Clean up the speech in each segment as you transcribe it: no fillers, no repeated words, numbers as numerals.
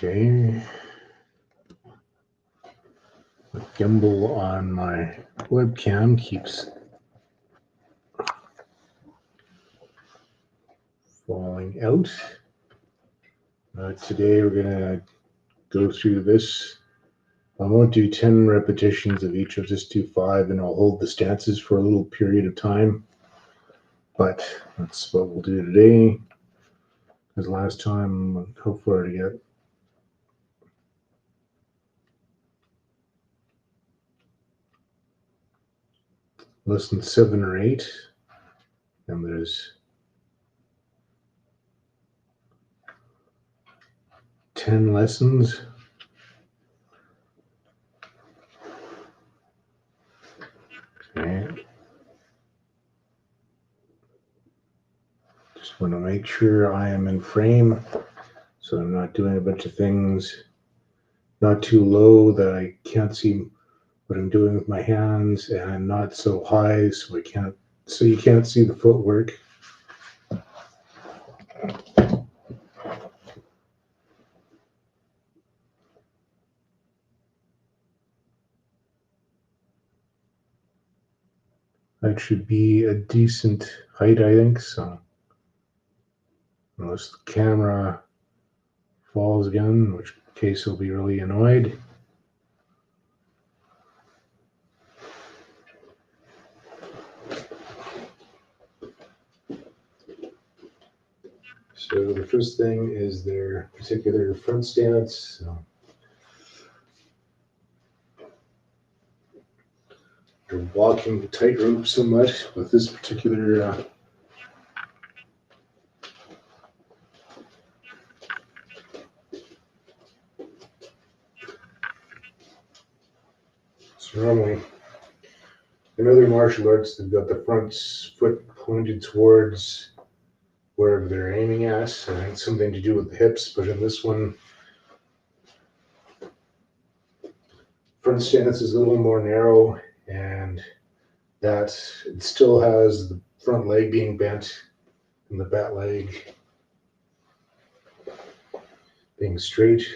Okay. The gimbal on my webcam keeps falling out. Today we're going to go through this. I won't do 10 repetitions of each, I'll just do 5 and I'll hold the stances for a little period of time. But that's what we'll do today. Because last time, how far to get? Less than 7 or 8. And there's 10 lessons. Okay. Just want to make sure I am in frame, so I'm not doing a bunch of things not too low that I can't see what I'm doing with my hands, and not so high so you can't see the footwork. That should be a decent height, I think, so unless the camera falls again, in which case I'll be really annoyed. So the first thing is their particular front stance. So you're walking the tightrope so much with this particular so normally in other martial arts they've got the front foot pointed towards wherever they're aiming at. I think it's something to do with the hips, but in this one, front stance is a little more narrow, and that it still has the front leg being bent and the back leg being straight.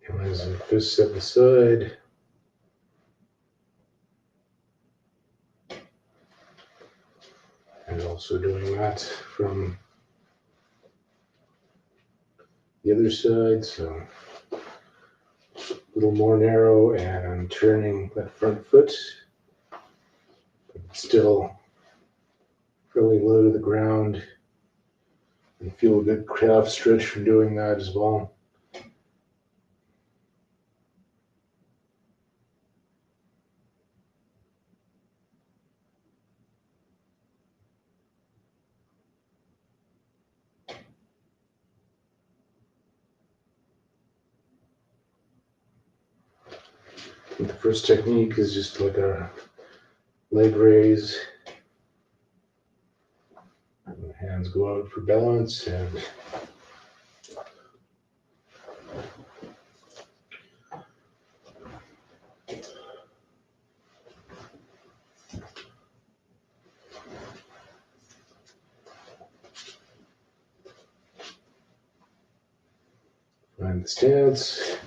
Hands and fists at the side. And also doing that from the other side, so a little more narrow, and I'm turning that front foot, but still fairly low to the ground, and feel a good calf stretch from doing that as well. The first technique is just like a leg raise. And the hands go out for balance, and find the stance.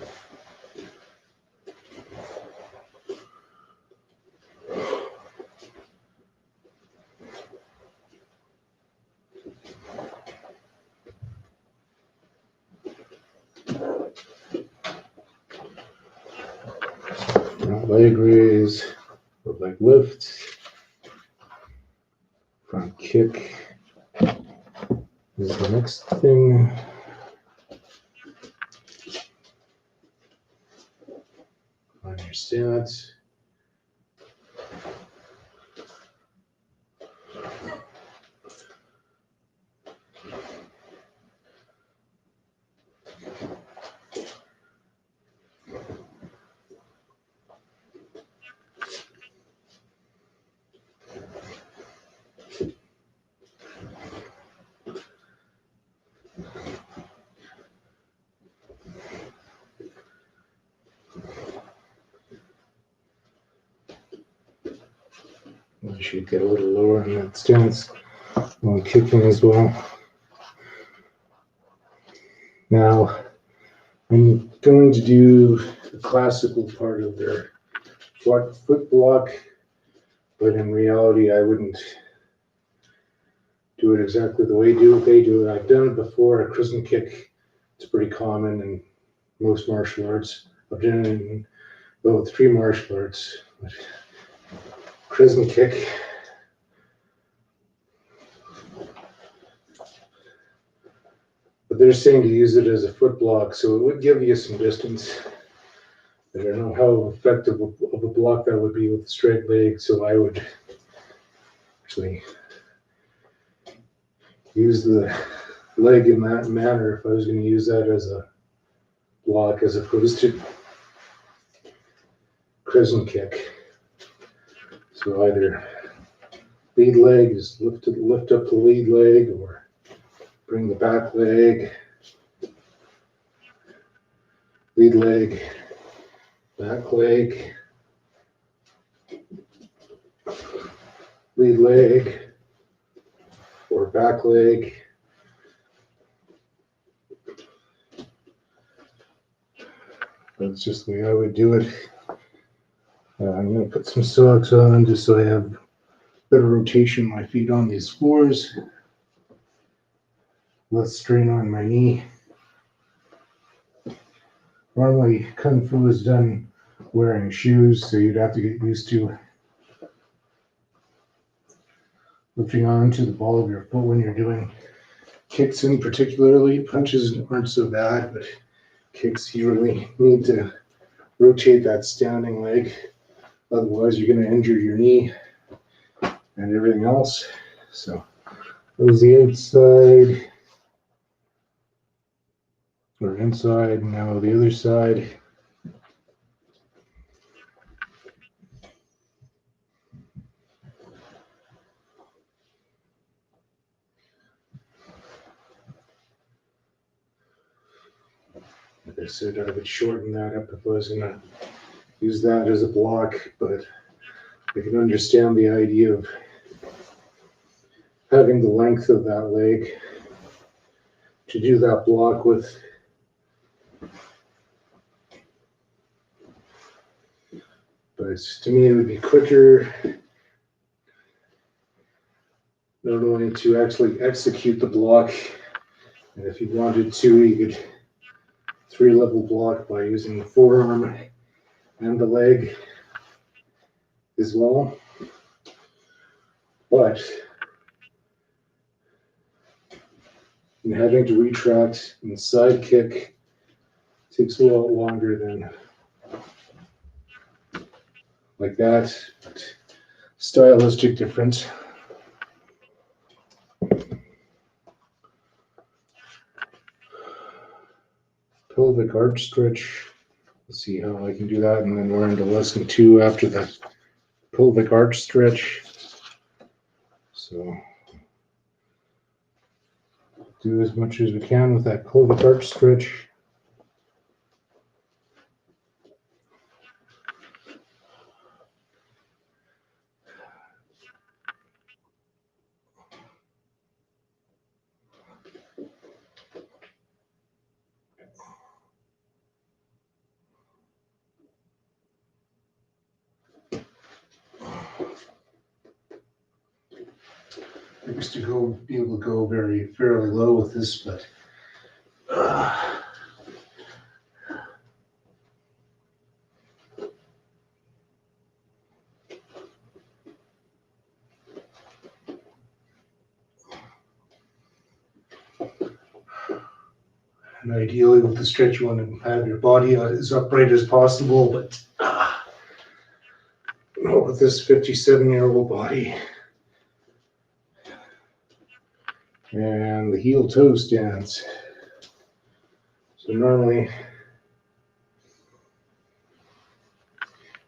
Front leg raise, foot leg lift, front kick is the next thing. Find your stance. I should get a little lower in that stance while kicking as well. Now, I'm going to do the classical part of their foot block, but in reality, I wouldn't do it exactly the way they do it. I've done it before, a crescent kick. It's pretty common in most martial arts. I've done it in about 3 martial arts. But crescent kick. But they're saying to use it as a foot block, so it would give you some distance. I don't know how effective of a block that would be with the straight leg, so I would actually use the leg in that manner if I was going to use that as a block as opposed to crescent kick. So either lead leg is lift up the lead leg, or bring the back leg, lead leg, back leg, lead leg, or back leg. That's just the way I would do it. I'm going to put some socks on just so I have better rotation of my feet on these floors. Less strain on my knee. Normally, Kung Fu is done wearing shoes, so you'd have to get used to lifting onto the ball of your foot when you're doing kicks in particularly. Punches aren't so bad, but kicks, you really need to rotate that standing leg. Otherwise, you're going to injure your knee and everything else. So, that was the outside. Or inside, now the other side. Like I said, I would shorten that up if I was going to use that as a block, but I can understand the idea of having the length of that leg to do that block with. But to me, it would be quicker not only to actually execute the block, and if you wanted to, you could 3-level block by using the forearm and the leg as well. But in having to retract and side kick takes a lot longer than like that. But stylistic difference. Pelvic arch stretch. Let's see how I can do that, and then we're into lesson 2 after the pelvic arch stretch. So do as much as we can with that pelvic arch stretch. I used to be able to go fairly low with this, but and ideally with the stretch, you want to have your body as upright as possible, but not with this 57-year-old body. And the heel toe stance. So normally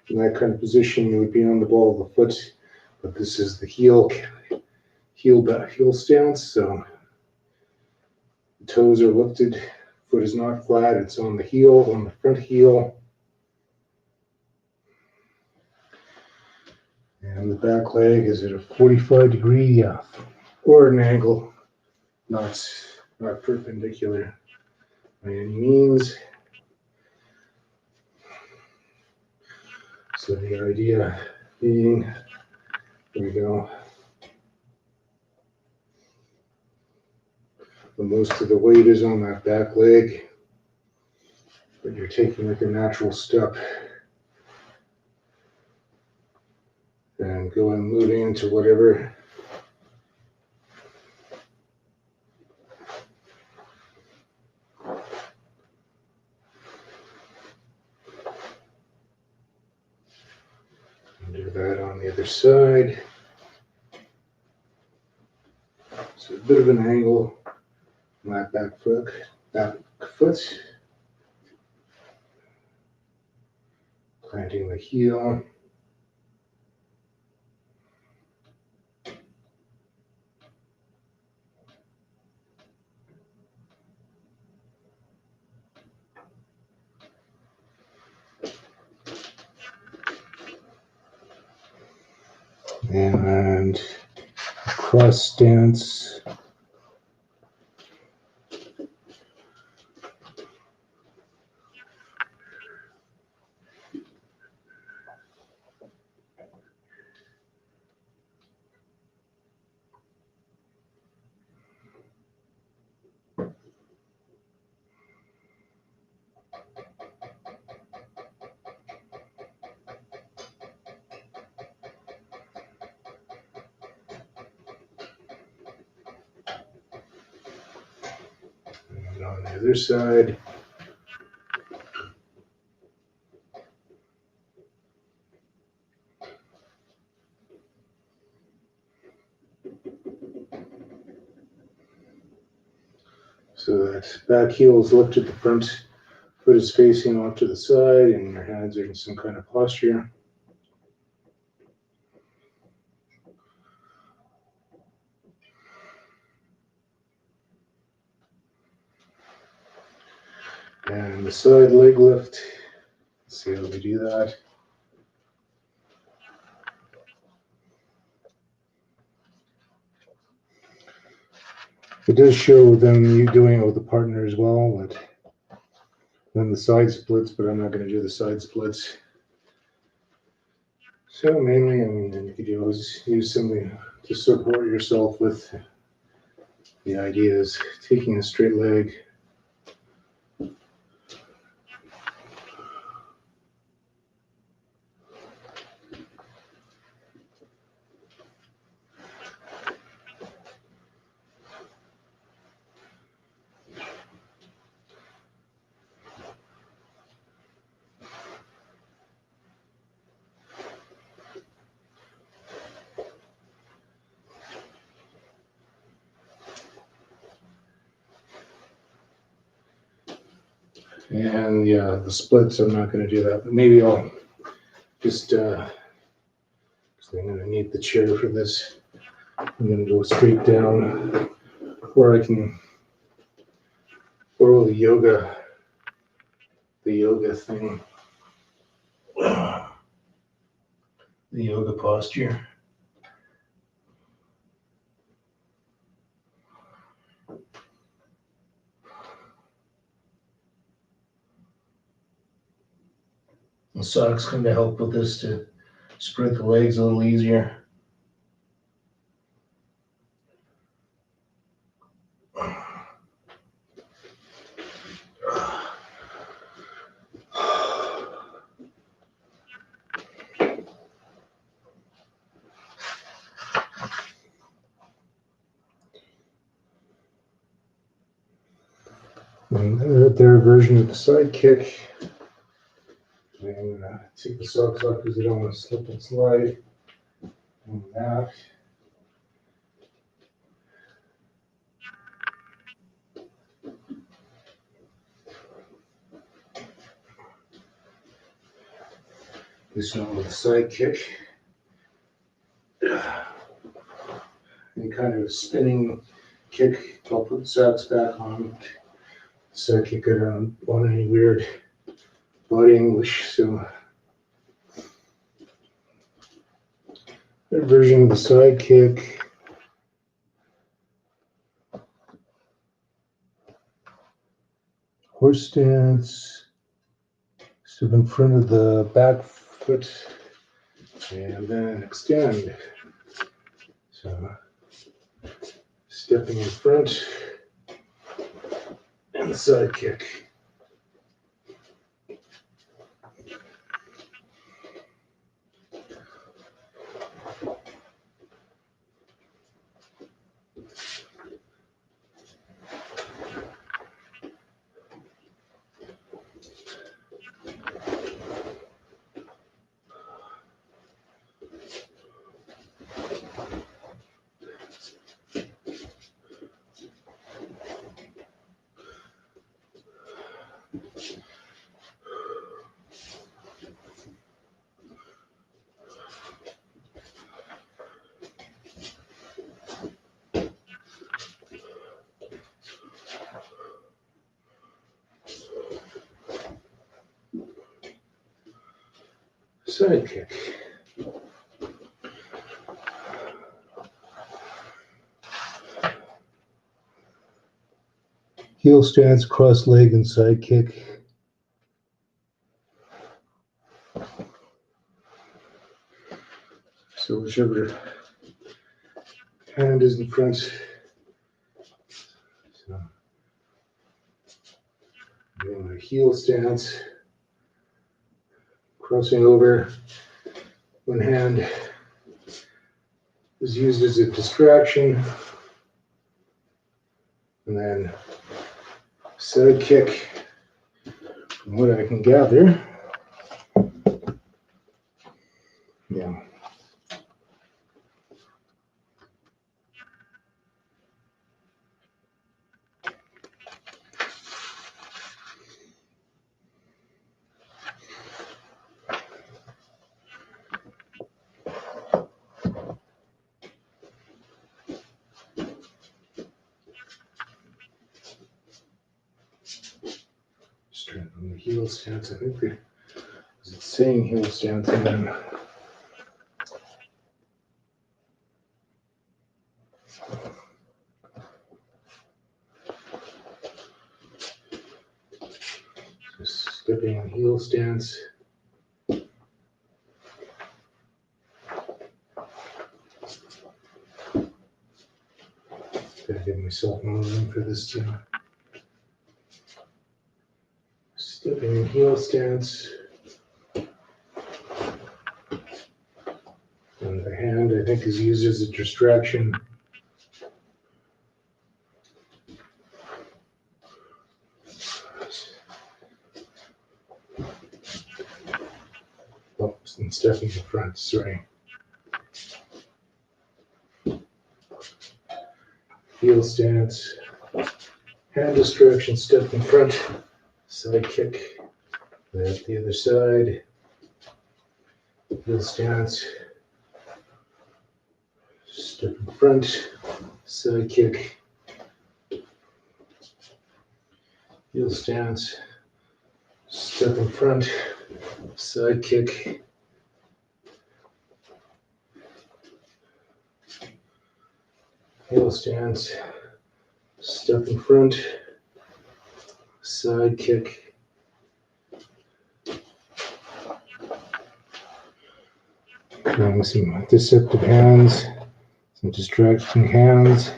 in that kind of position you would be on the ball of the foot, but this is the heel stance, so the toes are lifted, foot is not flat, it's on the heel, on the front heel. And the back leg is at a 45-degree or an angle, not perpendicular by any means. So the idea being, there we go, the most of the weight is on that back leg, but you're taking like a natural step and going moving into whatever and do that on the other side. So a bit of an angle on that back foot, planting the heel. And cross stance. And on the other side. So that back heel is lifted, the front foot is facing off to the side, and your hands are in some kind of posture. And the side leg lift. Let's see how we do that. It does show them you doing it with a partner as well, but then the side splits, but I'm not going to do the side splits. So mainly, I mean, you could always use something to support yourself with. The idea is taking a straight leg, and yeah, the splits, I'm not going to do that, but maybe I'll just, because I'm going to need the chair for this, I'm going to go straight down where I can follow the yoga thing, the yoga posture. The socks kind of help with this to spread the legs a little easier. And their version of the side kick. I'm going to take the socks off because I don't want to slip and slide. And that. This one with the side kick. And kind of a spinning kick. I'll put the socks back on. Side kick, I don't want any weird body English, so Their version of the side kick. Horse stance. Step in front of the back foot and then extend. So stepping in front and the side kick. Side kick. Heel stance, cross leg, and side kick. So whichever hand is in front. So doing a heel stance, crossing over. One hand is used as a distraction. And then side kick, from what I can gather. Yeah. Straight on the heel stance. I think is it saying heel stance and then just stepping on heel stance. Gotta give myself more room for this too. Stepping in heel stance. And the hand, I think, is used as a distraction. Oh, and stepping in front, sorry. Heel stance. Hand distraction, step in front. Side kick. At the other side. Heel stance. Step in front. Side kick. Heel stance. Step in front. Side kick. Heel stance. Step in front. Side kick. Trying some deceptive hands. Some distracting hands.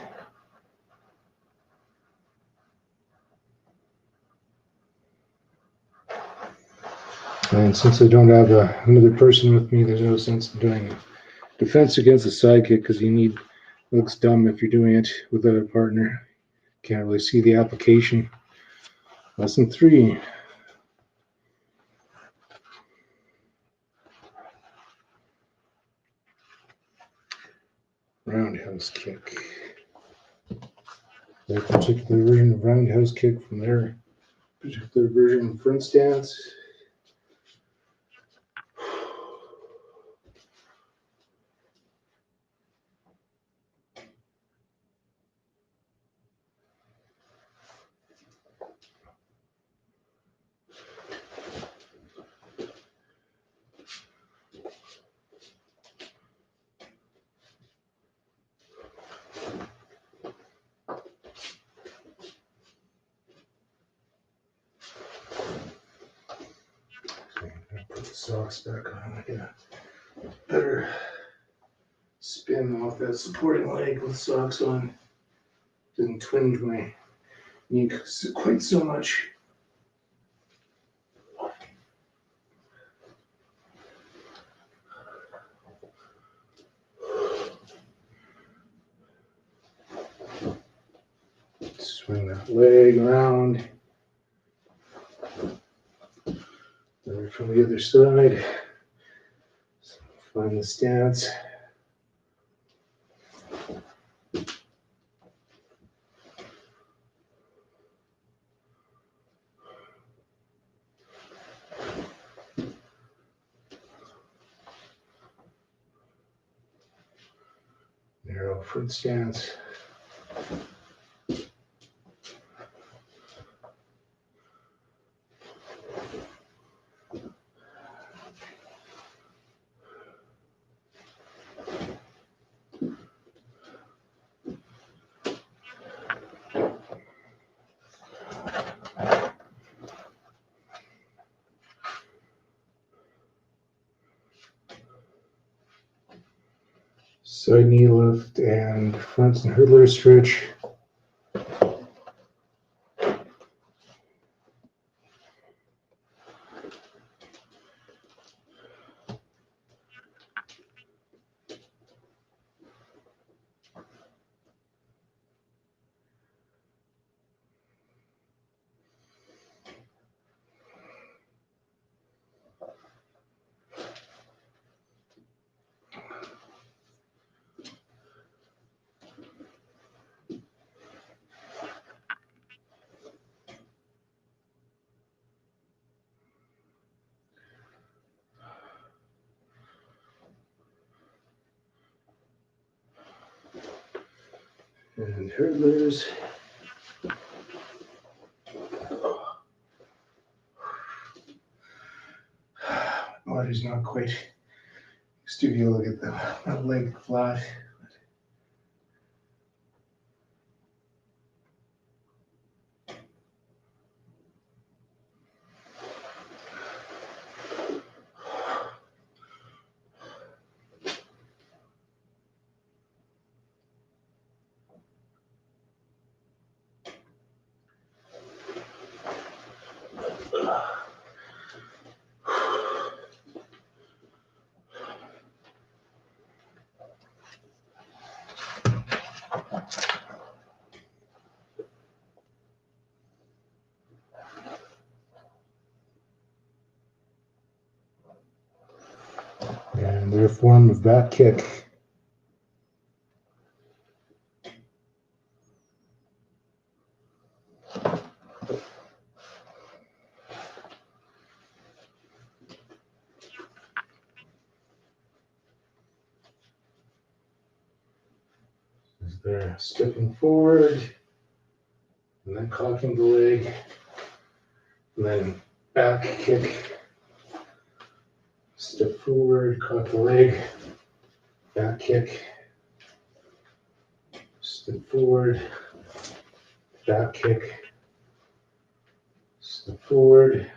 And since I don't have another person with me, there's no sense in doing defense against a side kick because it looks dumb if you're doing it without a partner. Can't really see the application. Lesson 3. Roundhouse kick. That particular version of roundhouse kick from their particular version of front stance. Socks back on. I get a better spin off that supporting leg with socks on. Didn't twinge my knee quite so much. Swing that leg around. Then from the other side. Find the stance. Narrow foot stance. Side knee lift and front and hurdler stretch. And hurdlers. Body's not quite studio to get that leg flat. And their form of back kick. As they're stepping forward, and then cocking the leg, and then back kick. Step forward, cock the leg, back kick. Step forward, back kick. Step forward,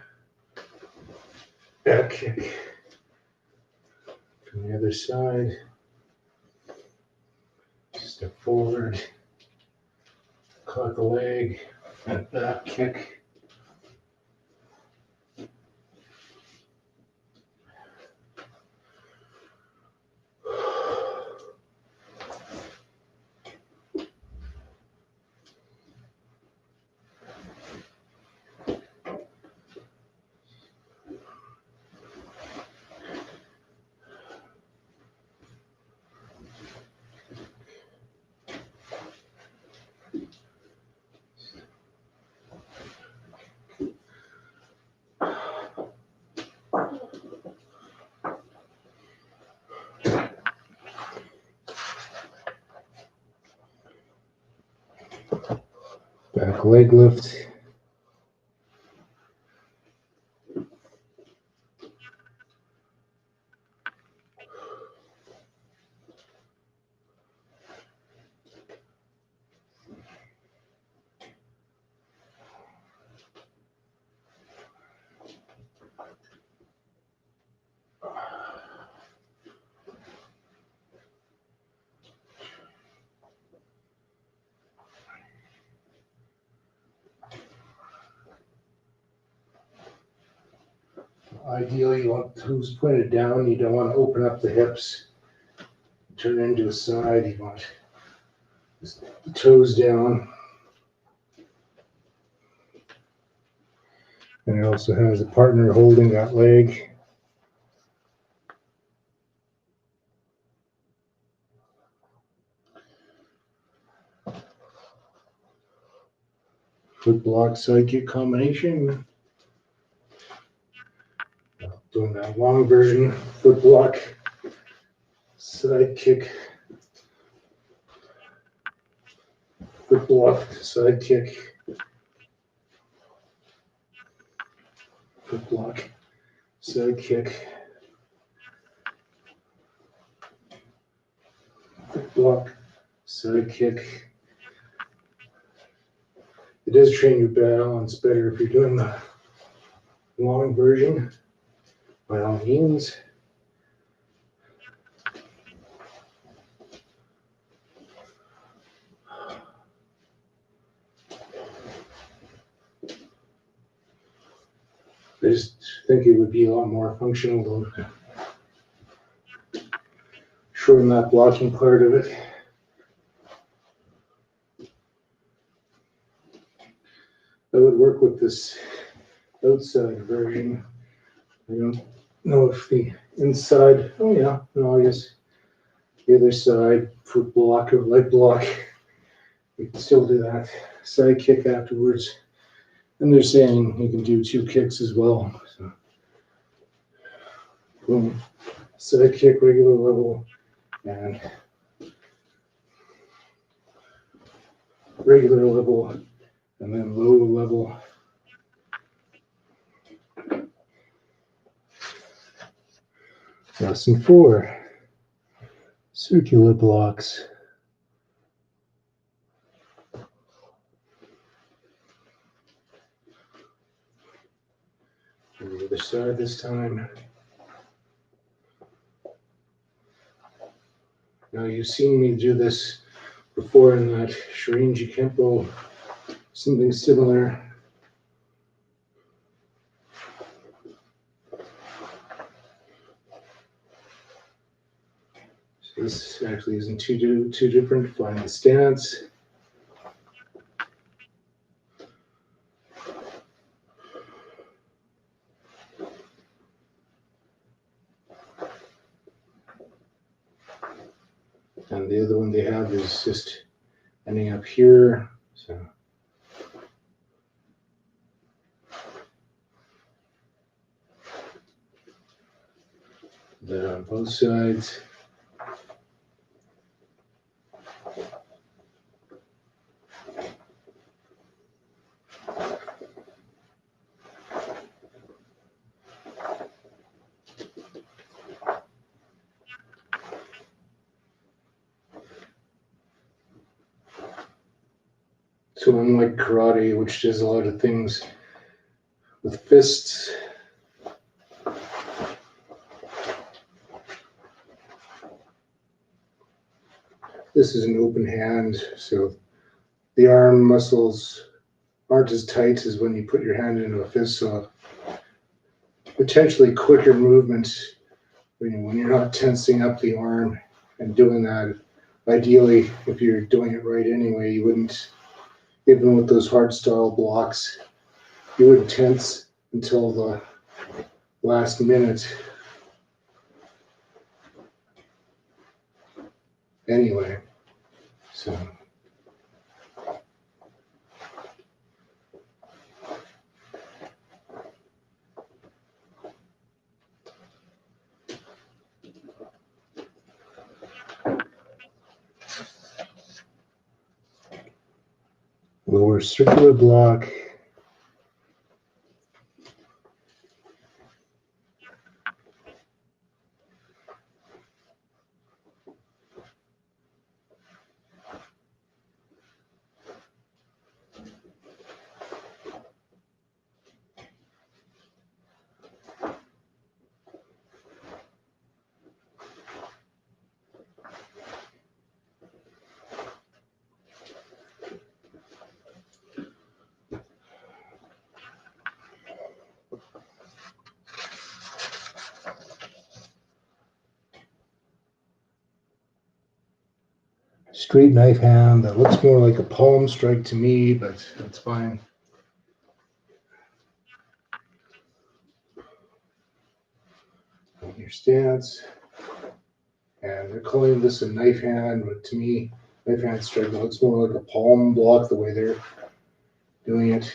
back kick. From the other side, step forward, cock the leg, and back kick. Back leg lift. ideally you want the toes pointed down. You don't want to open up the hips, turn into a side. You want the toes down. And it also has a partner holding that leg. Foot block side kick combination. Doing that long version, foot block, side kick, foot block, side kick, foot block, side kick, foot block, side kick. It does train your balance better if you're doing the long version, by all means. I just think it would be a lot more functional to shorten that blocking part of it. That would work with this outside version. I don't know if the inside, oh yeah, no, I guess the other side, foot block or leg block, you can still do that side kick afterwards. And they're saying you can do 2 kicks as well. So, boom, side kick, regular level, and regular level, and then low level. Lesson 4, circular blocks. On the other side this time. Now you've seen me do this before in that Shorinji Kempo, something similar. So this actually isn't too different. Find the stance. And the other one they have is just ending up here. So that on both sides. So unlike karate, which does a lot of things with fists, this is an open hand, so the arm muscles aren't as tight as when you put your hand into a fist, so potentially quicker movement when you're not tensing up the arm and doing that. Ideally, if you're doing it right anyway, you wouldn't, even with those hard style blocks, you wouldn't tense until the last minute. Anyway, so. Lower circular block. straight knife hand that looks more like a palm strike to me, but that's fine. Your stance. And they're calling this a knife hand, but to me, knife hand strike looks more like a palm block the way they're doing it.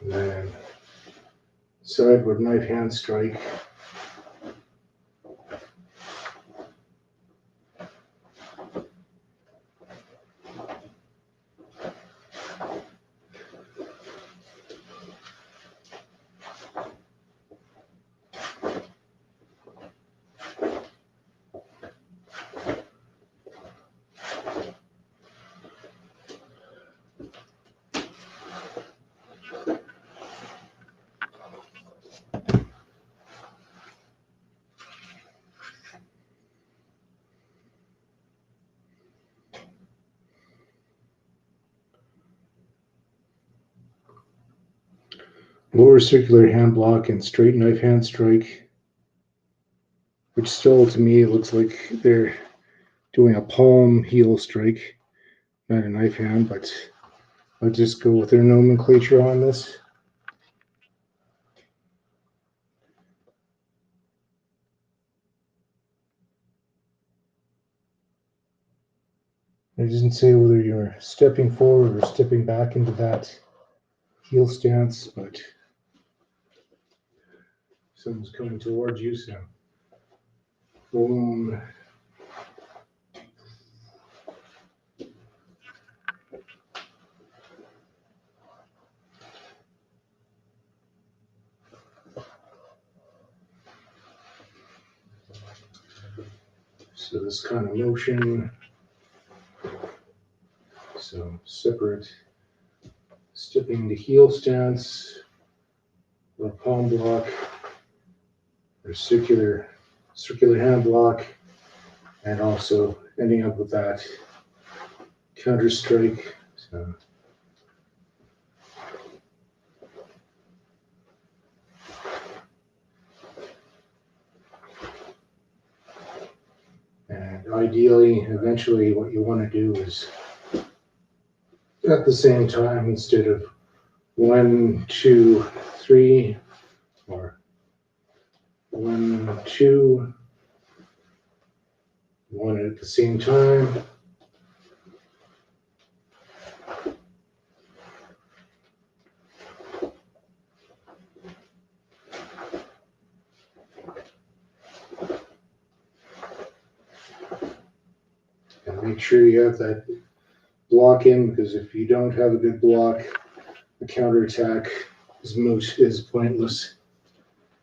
And then sideward knife hand strike. Lower circular hand block and straight knife hand strike, which still to me it looks like they're doing a palm heel strike, not a knife hand, but I'll just go with their nomenclature on this. It doesn't say whether you're stepping forward or stepping back into that heel stance, but someone's coming towards you, so boom. So this kind of motion, so separate stepping to heel stance, or palm block, or circular hand block, and also ending up with that counter strike. So and ideally, eventually what you want to do is at the same time, instead of 1, 2, 3, or 1, 2, 1 at the same time. And make sure you have that block in, because if you don't have a good block, the counterattack is pointless,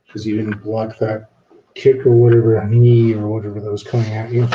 because you didn't block that kick or whatever, knee or whatever that was coming at you.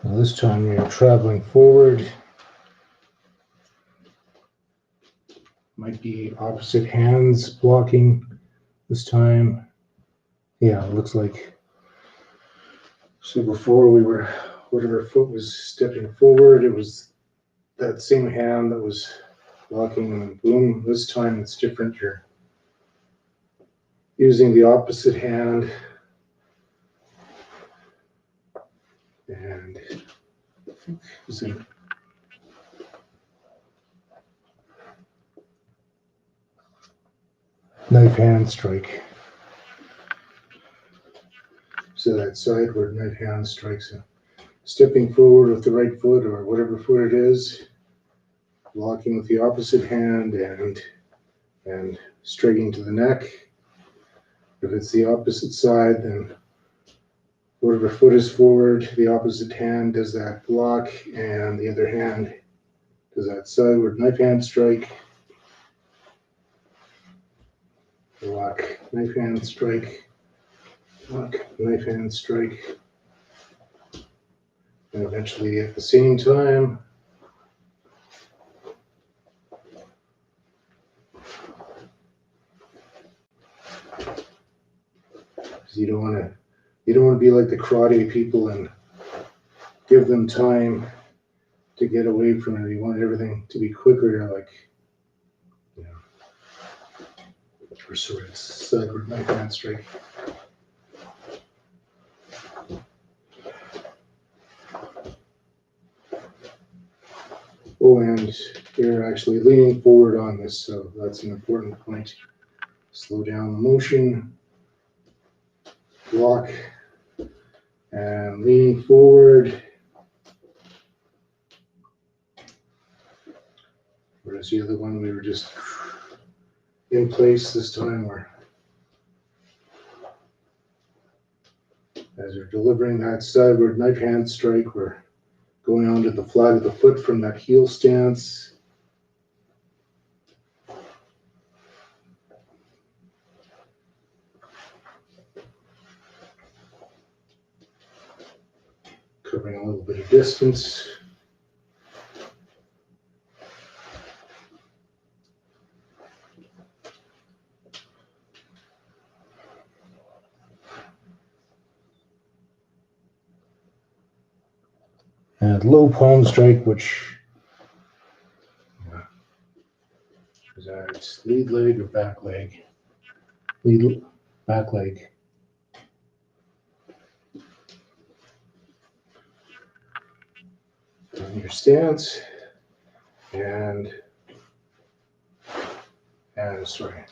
Now this time you're traveling forward. Might be opposite hands blocking this time. Yeah, it looks like. So before we were, whatever foot was stepping forward, it was that same hand that was blocking, and boom, this time it's different. You're using the opposite hand. And I think is it knife hand strike. So that sideward knife hand strikes, stepping forward with the right foot or whatever foot it is, blocking with the opposite hand, and and striking to the neck. If it's the opposite side, then whatever foot is forward, the opposite hand does that block, and the other hand does that sideward knife hand strike. Block, knife hand strike, block, knife hand strike. And eventually at the same time, you don't want to be like the karate people and give them time to get away from it. You want everything to be quicker. You're like, you know, or sort of sideward knife hand strike. Oh, and you're actually leaning forward on this, so that's an important point. Slow down the motion, block, and leaning forward. Whereas the other one, we were just in place this time, where as you're delivering that sideward knife hand strike, we're going onto the flat of the foot from that heel stance. Covering a little bit of distance. And low palm strike, which is that lead leg or back leg? Lead, back leg. On your stance, and sorry,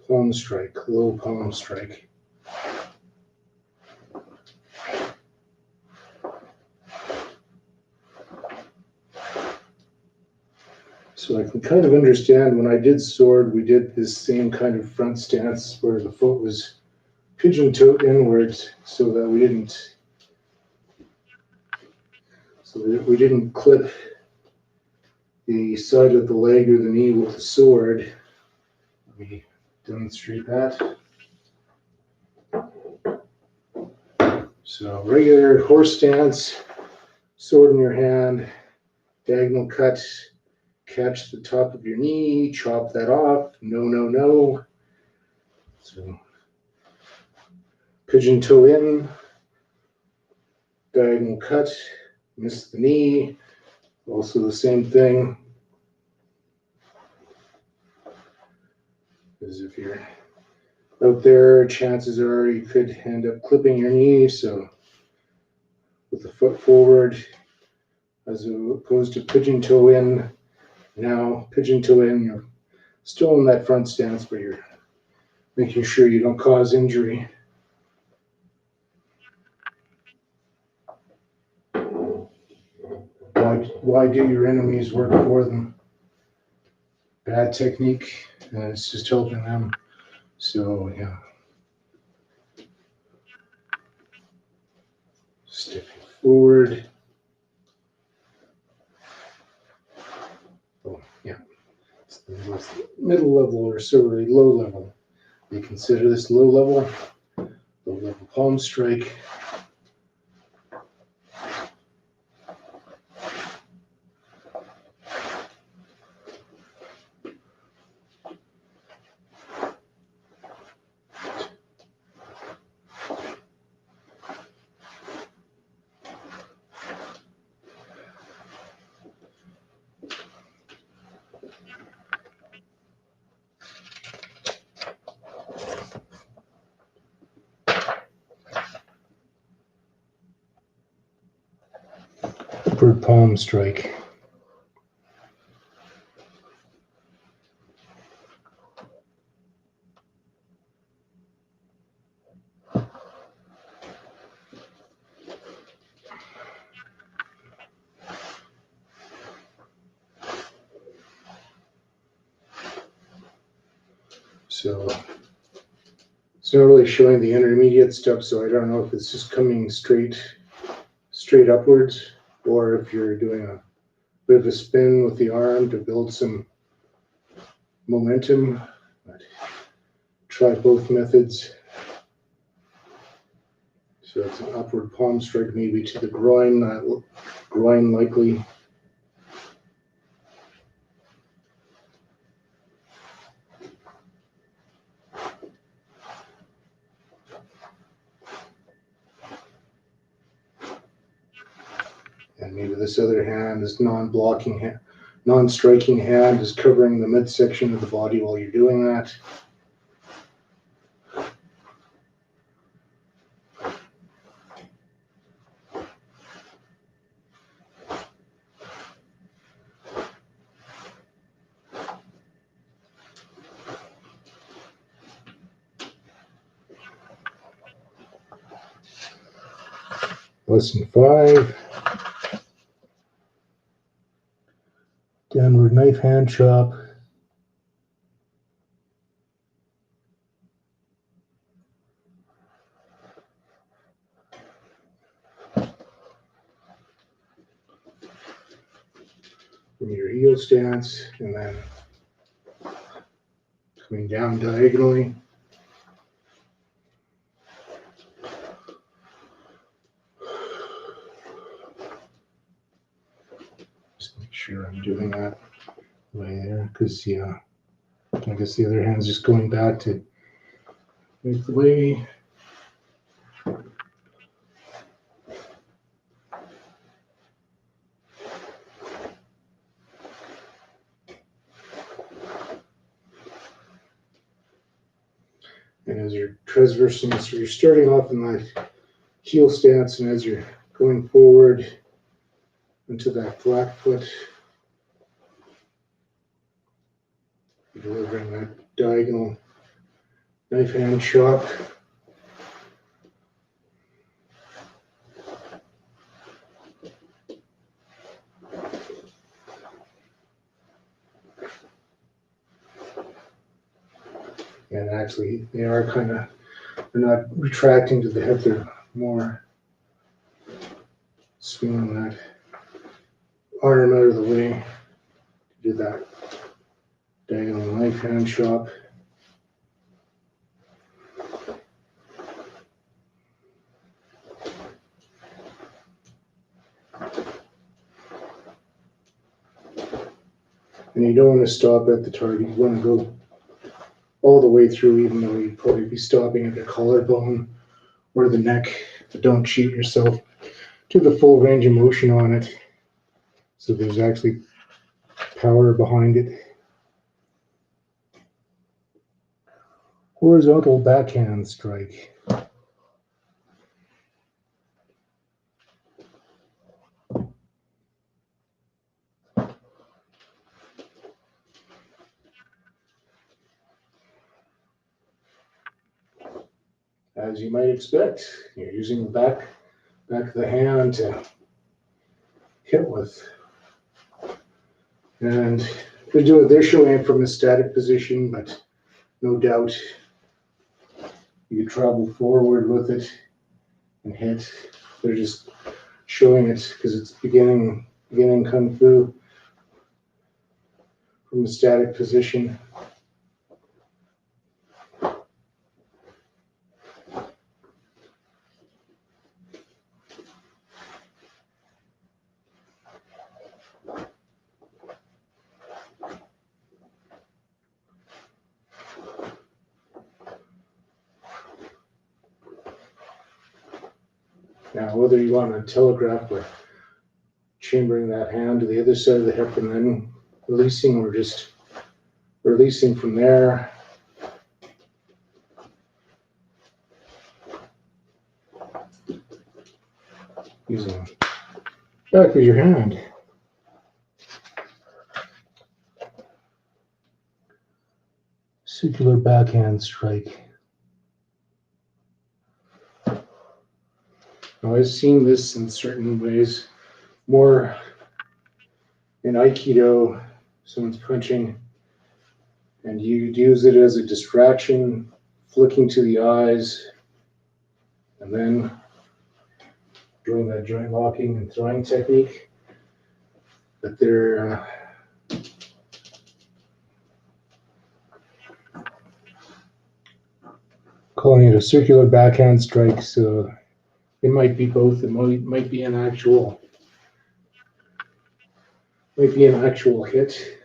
palm strike, low palm strike. So I can kind of understand when I did sword, we did this same kind of front stance where the foot was pigeon-toed inwards so that we didn't clip the side of the leg or the knee with the sword. Let me demonstrate that. So regular horse stance, sword in your hand, diagonal cut, catch the top of your knee, chop that off, no. So pigeon toe in, diagonal cut, miss the knee, also the same thing. Because if you're out there, chances are you could end up clipping your knee. So with the foot forward, as it goes to pigeon toe in, now pigeon toe in, you're still in that front stance, but you're making sure you don't cause injury. Why do your enemies work for them? Bad technique, and it's just helping them. So yeah. Stepping forward. Oh, yeah. It's the middle level or sort of low level. We consider this low level palm strike. Upward palm strike. So it's not really showing the intermediate stuff, so I don't know if it's just coming straight upwards, or if you're doing a bit of a spin with the arm to build some momentum. But try both methods. So it's an upward palm strike, maybe to the groin, groin likely. And maybe this other hand, this non-blocking hand, non-striking hand, is covering the midsection of the body while you're doing that. Lesson 5. Downward knife hand chop. From your heel stance, and then coming down diagonally. Just make sure I'm doing that right there, because yeah, I guess the other hand's just going back to make the way. And as you're transversing, so you're starting off in that heel stance, and as you're going forward into that flat foot, you're delivering that diagonal knife hand chop. And actually, they are they're not retracting to the hip, they're more swinging that arm out of the way to do that diagonal knife hand chop. And you don't want to stop at the target, you want to go all the way through, even though you'd probably be stopping at the collarbone or the neck, but don't shoot yourself to the full range of motion on it. So there's actually power behind it. Horizontal backhand strike. As you might expect, you're using the back of the hand to hit with. And they're showing it from a static position, but no doubt you could travel forward with it and hit. They're just showing it because it's beginning Kung Fu from a static position. Now, whether you want to telegraph by chambering that hand to the other side of the hip and then releasing, or just releasing from there. Using the back of your hand. Circular backhand strike. Now, I've seen this in certain ways, more in Aikido. Someone's punching And you'd use it as a distraction, flicking to the eyes, and then doing that joint locking and throwing technique. But they're calling it a circular backhand strike, so it might be both. It might be an actual hit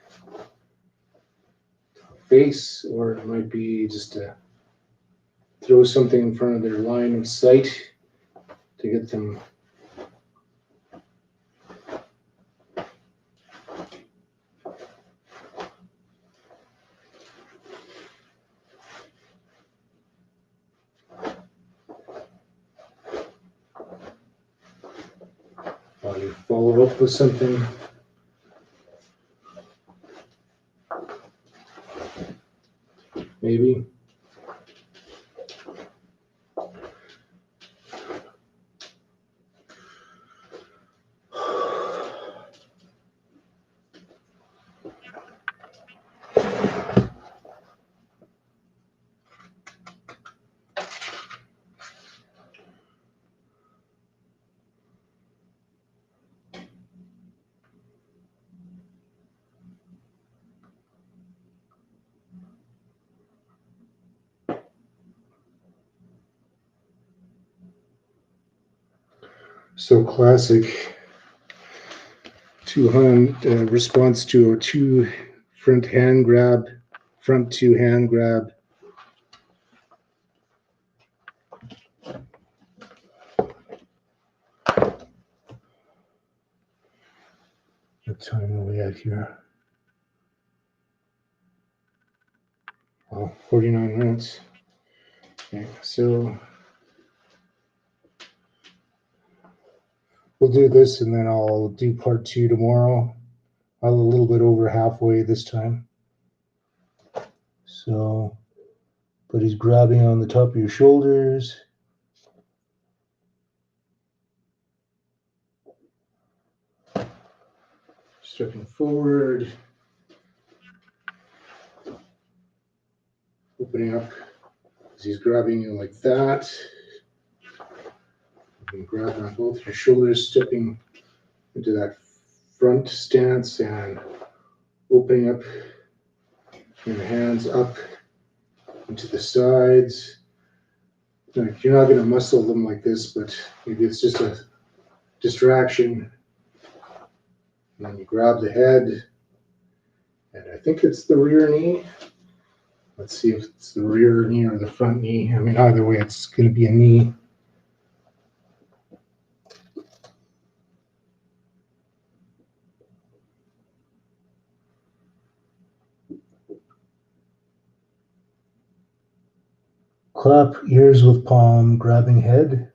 face, or it might be just to throw something in front of their line of sight to get them. You follow up with something. Maybe. So classic two-hand response to a two front hand grab, front two hand grab. What time are we at here? Oh, 49 minutes. Okay, so we'll do this and then I'll do part 2 tomorrow. I'm a little bit over halfway this time. So, but he's grabbing on the top of your shoulders. Stepping forward. Opening up as he's grabbing you like that. You can grab on both your shoulders, stepping into that front stance and opening up your hands up into the sides. Like, you're not going to muscle them like this, but maybe it's just a distraction. And then you grab the head, and I think it's the rear knee. Let's see if it's the rear knee or the front knee. I mean, either way, it's going to be a knee. Clap ears with palm, grabbing head.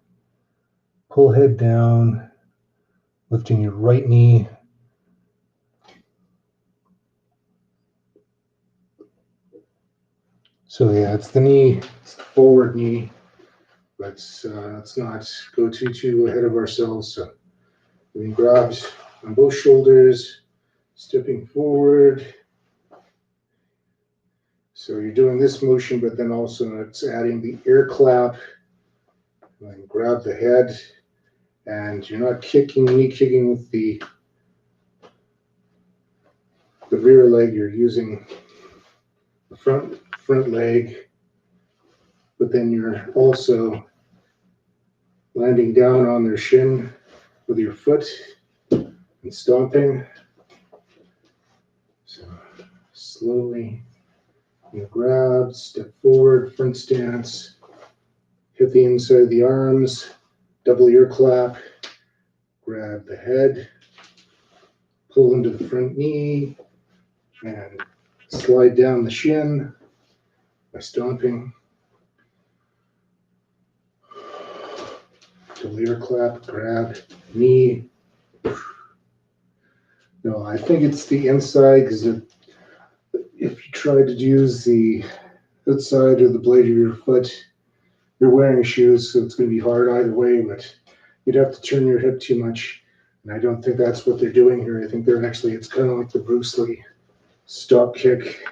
Pull head down, lifting your right knee. So yeah, it's the knee, it's the forward knee. Let's not go too ahead of ourselves. So we grabbed on both shoulders, stepping forward. So you're doing this motion, but then also it's adding the air clap. And then grab the head, and you're not knee kicking with the rear leg. You're using the front leg, but then you're also landing down on their shin with your foot and stomping. So slowly you grab, step forward, front stance, hit the inside of the arms, double ear clap, grab the head, pull into the front knee, and slide down the shin by stomping. Double ear clap, grab, knee. No, I think it's the inside, because if you try to use the outside or the blade of your foot, you're wearing shoes, so it's going to be hard either way, but you'd have to turn your hip too much. And I don't think that's what they're doing here. I think it's kind of like the Bruce Lee stop kick.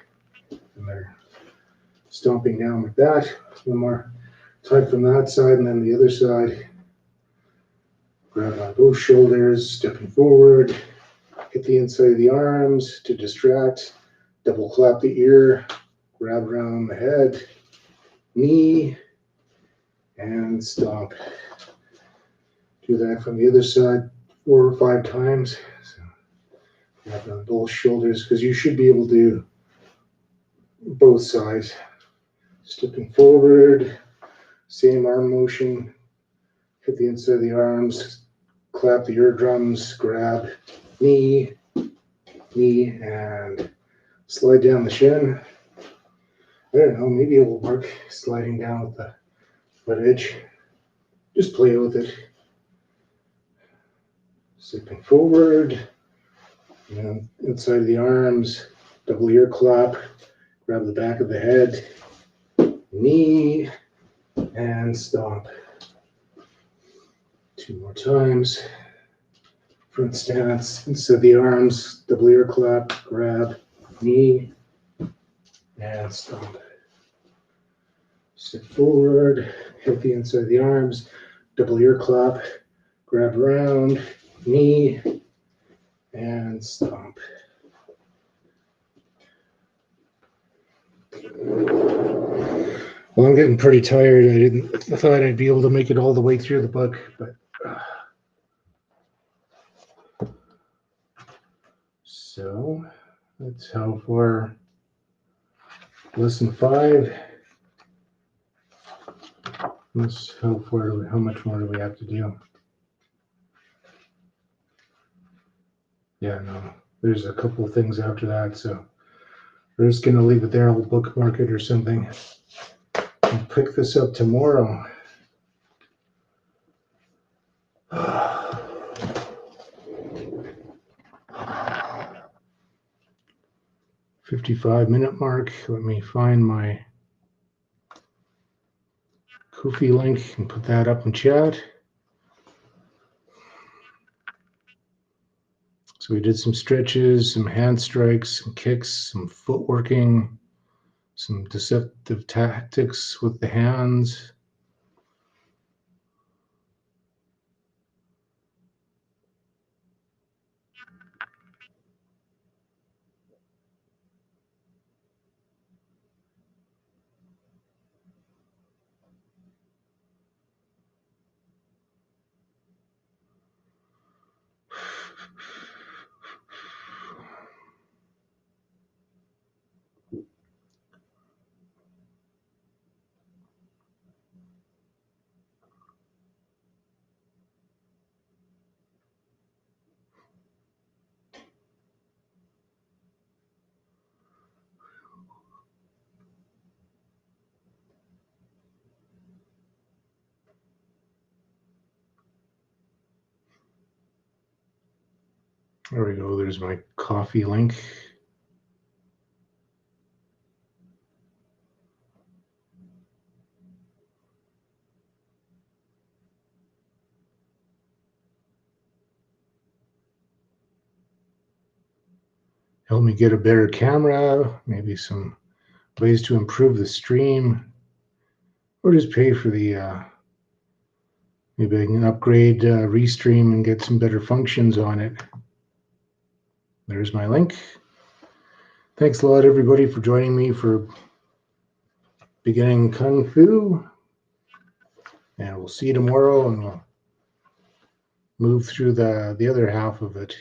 And they're stomping down like that. One more time from that side, and then the other side. Grab on both shoulders, stepping forward. Hit the inside of the arms to distract. Double clap the ear. Grab around the head. Knee. And stomp. Do that from the other side 4 or 5 times. So grab on both shoulders, because you should be able to do both sides. Stepping forward, same arm motion, hit the inside of the arms, clap the eardrums, grab knee, and slide down the shin. I don't know, maybe it will work sliding down with the foot edge. Just play with it. Stepping forward, and inside of the arms, double ear clap, grab the back of the head, knee, and stomp. 2 more times. Front stance, inside of the arms, double ear clap, grab, knee, and stomp. Step forward, hit the inside of the arms, double ear clap, grab around, knee, and stomp. Well, I'm getting pretty tired. I thought I'd be able to make it all the way through the book, but so that's how far lesson 5. That's how much more do we have to do? Yeah, no, there's a couple of things after that, so we're just gonna leave it there. I'll bookmark it or something and pick this up tomorrow. 55-minute mark. Let me find my Ko-fi link and put that up in chat. So we did some stretches, some hand strikes, some kicks, some footworking, some deceptive tactics with the hands. There we go. There's my Ko-fi link. Help me get a better camera, maybe some ways to improve the stream, or just pay for the, maybe I can upgrade Restream and get some better functions on it. There's my link. Thanks a lot, everybody, for joining me for beginning Kung Fu. And we'll see you tomorrow, and we'll move through the other half of it.